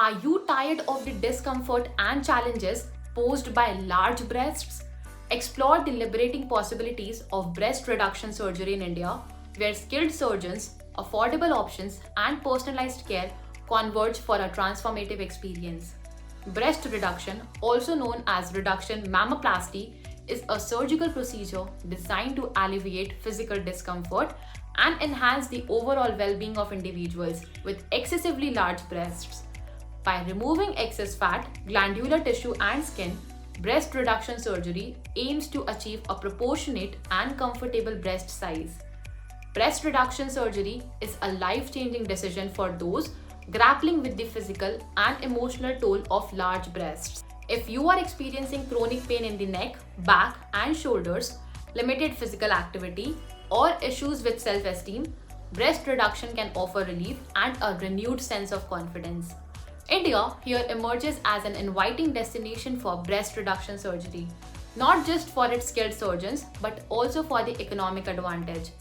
Are you tired of the discomfort and challenges posed by large breasts? Explore the liberating possibilities of breast reduction surgery in India, where skilled surgeons, affordable options, and personalized care converge for a transformative experience. Breast reduction, also known as reduction mammoplasty, is a surgical procedure designed to alleviate physical discomfort and enhance the overall well being of individuals with excessively large breasts. By removing excess fat, glandular tissue, and skin, breast reduction surgery aims to achieve a proportionate and comfortable breast size. Breast reduction surgery is a life changing decision for those grappling with the physical and emotional toll of large breasts. If you are experiencing chronic pain in the neck, back, and shoulders, limited physical activity, or issues with self esteem, breast reduction can offer relief and a renewed sense of confidence. India here emerges as an inviting destination for breast reduction surgery, not just for its skilled surgeons but also for the economic advantage.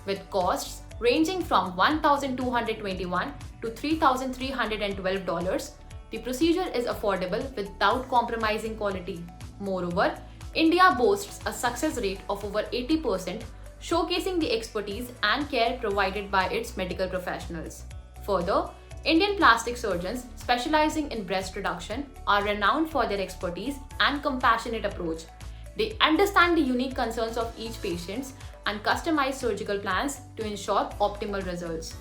With costs ranging from $1,221 to $3,312, the procedure is affordable without compromising quality. Moreover, India boasts a success rate of over 80%, showcasing the expertise and care provided by its medical professionals. Further, Indian plastic surgeons specializing in breast reduction are renowned for their expertise and compassionate approach. They understand the unique concerns of each patient and customize surgical plans to ensure optimal results.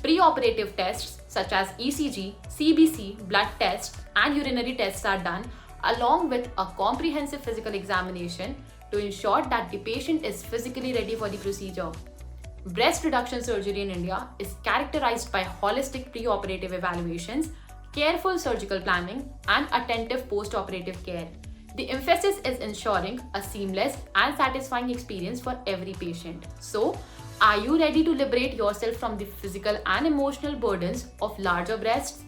Pre-operative tests such as ECG, CBC, blood tests, and urinary tests are done along with a comprehensive physical examination to ensure that the patient is physically ready for the procedure. Breast reduction surgery in India is characterized by holistic pre-operative evaluations, careful surgical planning, and attentive post-operative care. The emphasis is ensuring a seamless and satisfying experience for every patient. So, are you ready to liberate yourself from the physical and emotional burdens of larger breasts?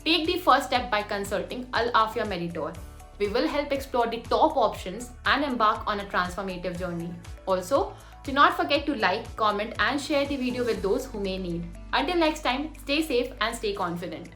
Take the first step by consulting Al Afia Meditor. We will help explore the top options and embark on a transformative journey. Also, do not forget to like, comment, and share the video with those who may need. Until next time, stay safe and stay confident.